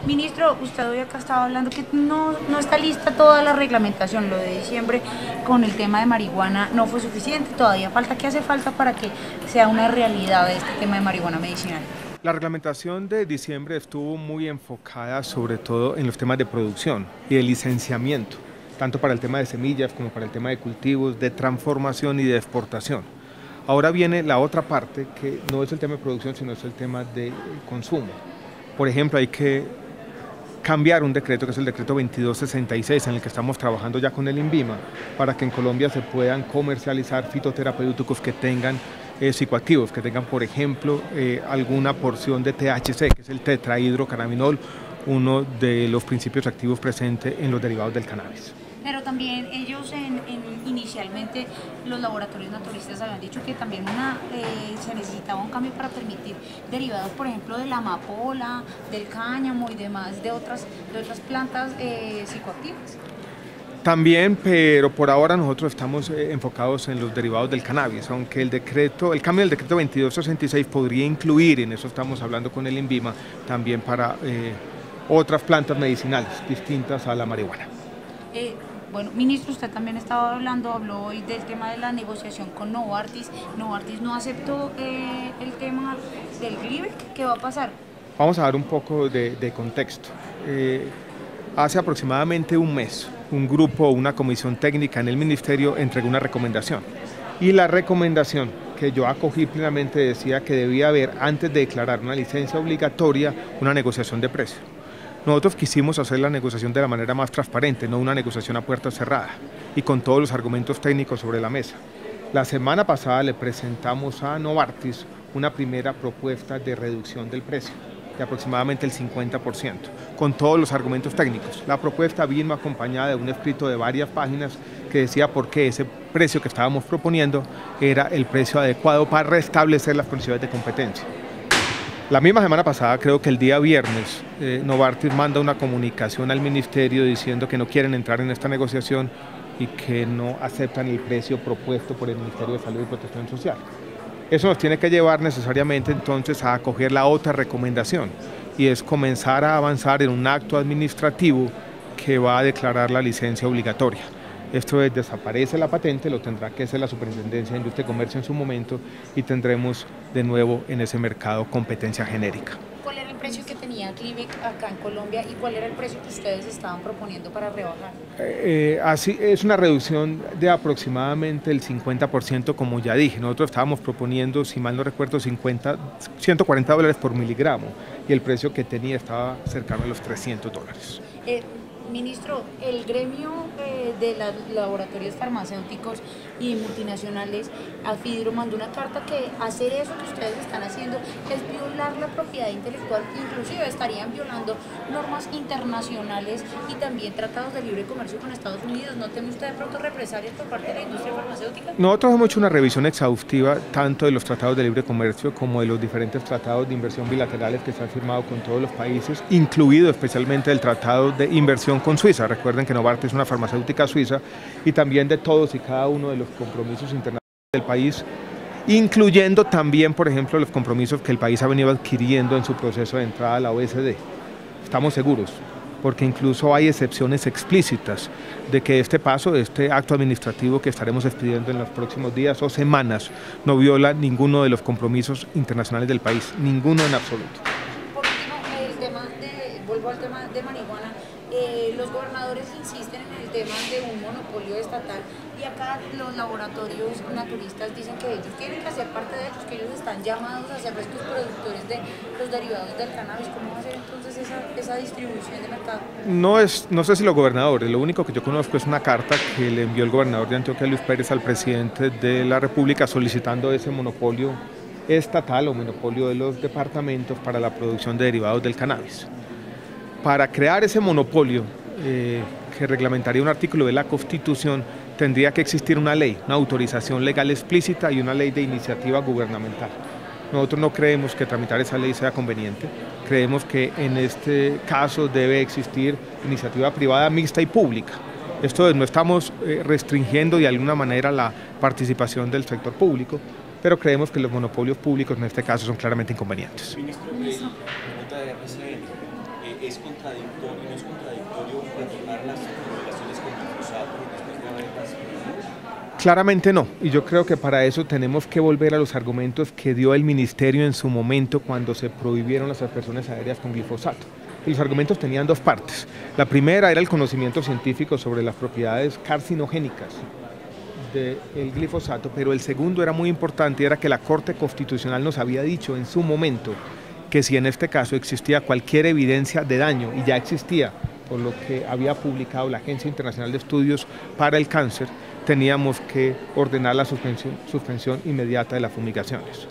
Ministro, usted hoy acá estaba hablando que no está lista toda la reglamentación, lo de diciembre con el tema de marihuana no fue suficiente, todavía falta. ¿Qué hace falta para que sea una realidad este tema de marihuana medicinal? La reglamentación de diciembre estuvo muy enfocada sobre todo en los temas de producción y de licenciamiento, tanto para el tema de semillas como para el tema de cultivos, de transformación y de exportación. Ahora viene la otra parte que no es el tema de producción, sino es el tema de consumo. Por ejemplo, hay que cambiar un decreto que es el decreto 2266 en el que estamos trabajando ya con el INVIMA para que en Colombia se puedan comercializar fitoterapéuticos que tengan psicoactivos, que tengan por ejemplo alguna porción de THC, que es el tetrahidrocannabinol, uno de los principios activos presentes en los derivados del cannabis. Pero también ellos inicialmente los laboratorios naturistas habían dicho que también se necesitaba un cambio para permitir derivados, por ejemplo, de la amapola, del cáñamo y demás, de otras plantas psicoactivas. También, pero por ahora nosotros estamos enfocados en los derivados del cannabis, aunque el cambio del decreto 2266 podría incluir, en eso estamos hablando con el INVIMA, también para otras plantas medicinales distintas a la marihuana. Bueno, ministro, usted también habló hoy del tema de la negociación con Novartis. Novartis no aceptó el tema del Glivec. ¿Qué va a pasar? Vamos a dar un poco de contexto. Hace aproximadamente un mes, un grupo, una comisión técnica en el ministerio entregó una recomendación. Y la recomendación que yo acogí plenamente decía que debía haber, antes de declarar una licencia obligatoria, una negociación de precio. Nosotros quisimos hacer la negociación de la manera más transparente, no una negociación a puerta cerrada y con todos los argumentos técnicos sobre la mesa. La semana pasada le presentamos a Novartis una primera propuesta de reducción del precio de aproximadamente el 50%, con todos los argumentos técnicos. La propuesta vino acompañada de un escrito de varias páginas que decía por qué ese precio que estábamos proponiendo era el precio adecuado para restablecer las condiciones de competencia. La misma semana pasada, creo que el día viernes, Novartis manda una comunicación al ministerio diciendo que no quieren entrar en esta negociación y que no aceptan el precio propuesto por el Ministerio de Salud y Protección Social. Eso nos tiene que llevar necesariamente entonces a acoger la otra recomendación y es comenzar a avanzar en un acto administrativo que va a declarar la licencia obligatoria. Esto es, desaparece la patente, lo tendrá que hacer la Superintendencia de Industria y Comercio en su momento y tendremos de nuevo en ese mercado competencia genérica. ¿Cuál era el precio que tenía Glivec acá en Colombia y cuál era el precio que ustedes estaban proponiendo para rebajar? Así es una reducción de aproximadamente el 50%, como ya dije. Nosotros estábamos proponiendo, si mal no recuerdo, $140 por miligramo y el precio que tenía estaba cercano a los $300. Ministro, el gremio de los laboratorios farmacéuticos y multinacionales, AFIDRO, mandó una carta que hacer eso que ustedes están haciendo es violar la propiedad intelectual, inclusive estarían violando normas internacionales y también tratados de libre comercio con Estados Unidos. ¿No teme usted de pronto represalias por parte de la industria farmacéutica? Nosotros hemos hecho una revisión exhaustiva tanto de los tratados de libre comercio como de los diferentes tratados de inversión bilaterales que se han firmado con todos los países, incluido especialmente el tratado de inversión con Suiza. Recuerden que Novartis es una farmacéutica suiza y también de todos y cada uno de los compromisos internacionales del país, incluyendo también, por ejemplo, los compromisos que el país ha venido adquiriendo en su proceso de entrada a la OECD. Estamos seguros, porque incluso hay excepciones explícitas de que este paso, este acto administrativo que estaremos expidiendo en los próximos días o semanas, no viola ninguno de los compromisos internacionales del país, ninguno en absoluto. Por último, vuelvo al tema de marihuana. Los gobernadores insisten en el tema de un monopolio estatal y acá los laboratorios naturistas dicen que ellos tienen que hacer parte de ellos, que ellos están llamados a ser estos productores de los derivados del cannabis. ¿Cómo va a ser entonces esa distribución de mercado? No sé si los gobernadores, lo único que yo conozco es una carta que le envió el gobernador de Antioquia, Luis Pérez, al presidente de la República solicitando ese monopolio estatal o monopolio de los departamentos para la producción de derivados del cannabis. Para crear ese monopolio que reglamentaría un artículo de la Constitución, tendría que existir una ley, una autorización legal explícita y una ley de iniciativa gubernamental. Nosotros no creemos que tramitar esa ley sea conveniente, creemos que en este caso debe existir iniciativa privada mixta y pública. Esto es, no estamos restringiendo de alguna manera la participación del sector público, pero creemos que los monopolios públicos en este caso son claramente inconvenientes. Ministro, pregunta de RCN. ¿Es contradictorio, no es contradictorio retornar las regulaciones con glifosato después de haberlas prohibido? Claramente no, y yo creo que para eso tenemos que volver a los argumentos que dio el Ministerio en su momento cuando se prohibieron las aspersiones aéreas con glifosato. Y los argumentos tenían dos partes. La primera era el conocimiento científico sobre las propiedades carcinogénicas del glifosato, pero el segundo era muy importante, era que la Corte Constitucional nos había dicho en su momento que si en este caso existía cualquier evidencia de daño, y ya existía, por lo que había publicado la Agencia Internacional de Estudios para el Cáncer, teníamos que ordenar la suspensión inmediata de las fumigaciones.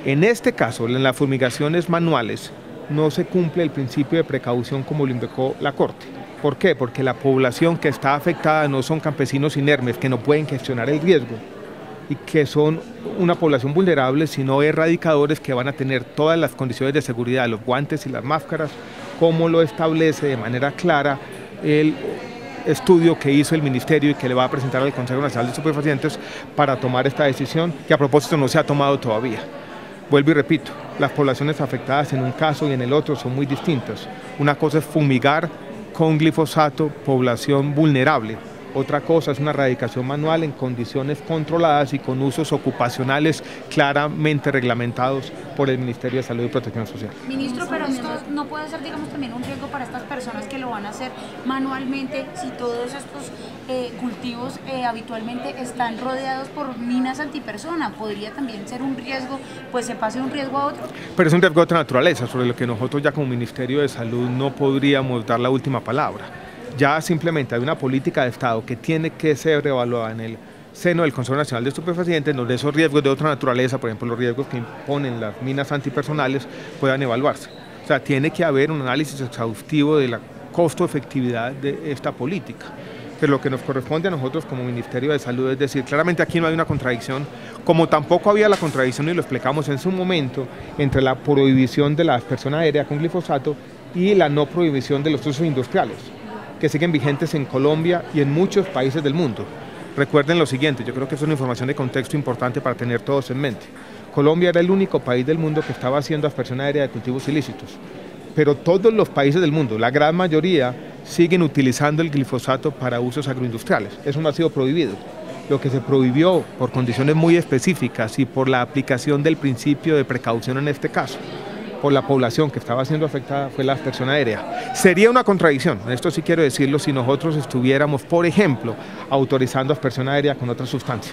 En este caso, en las fumigaciones manuales, no se cumple el principio de precaución como lo indicó la Corte. ¿Por qué? Porque la población que está afectada no son campesinos inermes que no pueden gestionar el riesgo y que son una población vulnerable, sino erradicadores que van a tener todas las condiciones de seguridad, los guantes y las máscaras, como lo establece de manera clara el estudio que hizo el Ministerio y que le va a presentar al Consejo Nacional de Estupefacientes para tomar esta decisión, que a propósito no se ha tomado todavía. Vuelvo y repito, las poblaciones afectadas en un caso y en el otro son muy distintas. Una cosa es fumigar con glifosato, población vulnerable. Otra cosa es una erradicación manual en condiciones controladas y con usos ocupacionales claramente reglamentados por el Ministerio de Salud y Protección Social. Ministro, pero esto no puede ser, digamos, también un riesgo para estas personas que lo van a hacer manualmente si todos estos cultivos habitualmente están rodeados por minas antipersona. ¿Podría también ser un riesgo, pues se pase de un riesgo a otro? Pero es un riesgo de otra naturaleza, sobre lo que nosotros ya como Ministerio de Salud no podríamos dar la última palabra. Ya simplemente hay una política de Estado que tiene que ser evaluada en el seno del Consejo Nacional de Estupefacientes, donde esos riesgos de otra naturaleza, por ejemplo los riesgos que imponen las minas antipersonales, puedan evaluarse. O sea, tiene que haber un análisis exhaustivo de la costo-efectividad de esta política. Pero lo que nos corresponde a nosotros como Ministerio de Salud es decir, claramente aquí no hay una contradicción, como tampoco había la contradicción, y lo explicamos en su momento, entre la prohibición de la aspersión aérea con glifosato y la no prohibición de los usos industriales, que siguen vigentes en Colombia y en muchos países del mundo. Recuerden lo siguiente, yo creo que es una información de contexto importante para tener todos en mente. Colombia era el único país del mundo que estaba haciendo aspersión aérea de cultivos ilícitos, pero todos los países del mundo, la gran mayoría, siguen utilizando el glifosato para usos agroindustriales. Eso no ha sido prohibido. Lo que se prohibió por condiciones muy específicas y por la aplicación del principio de precaución en este caso, por la población que estaba siendo afectada, fue la aspersión aérea. Sería una contradicción, esto sí quiero decirlo, si nosotros estuviéramos, por ejemplo, autorizando aspersión aérea con otra sustancia.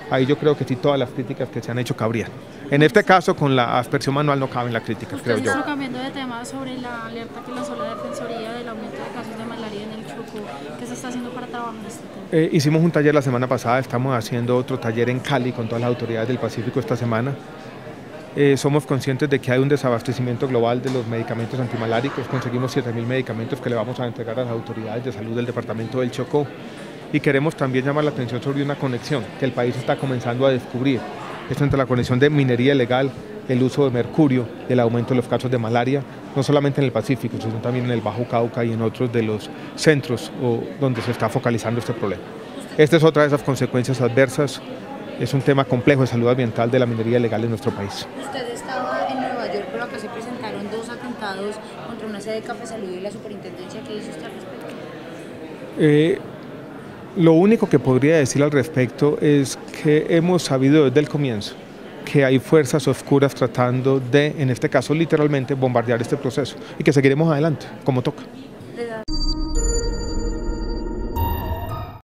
Ahí yo creo que sí todas las críticas que se han hecho cabrían. En este caso, con la aspersión manual no caben las críticas, creo yo. Cambiando de tema, sobre la alerta que lanzó la Defensoría del aumento de casos de malaria en el Chocó, ¿qué se está haciendo para trabajar este tema? Hicimos un taller la semana pasada, estamos haciendo otro taller en Cali con todas las autoridades del Pacífico esta semana. Somos conscientes de que hay un desabastecimiento global de los medicamentos antimaláricos. Conseguimos 7.000 medicamentos que le vamos a entregar a las autoridades de salud del departamento del Chocó. Y queremos también llamar la atención sobre una conexión que el país está comenzando a descubrir. Esto entre la conexión de minería ilegal, el uso de mercurio, el aumento de los casos de malaria, no solamente en el Pacífico, sino también en el Bajo Cauca y en otros de los centros donde se está focalizando este problema. Esta es otra de esas consecuencias adversas. Es un tema complejo de salud ambiental de la minería ilegal en nuestro país. Usted estaba en Nueva York, pero acá se presentaron 2 atentados contra una sede de Café Salud y la superintendencia. ¿Qué dice usted al respecto? Lo único que podría decir al respecto es que hemos sabido desde el comienzo que hay fuerzas oscuras tratando de, en este caso literalmente, bombardear este proceso y que seguiremos adelante, como toca.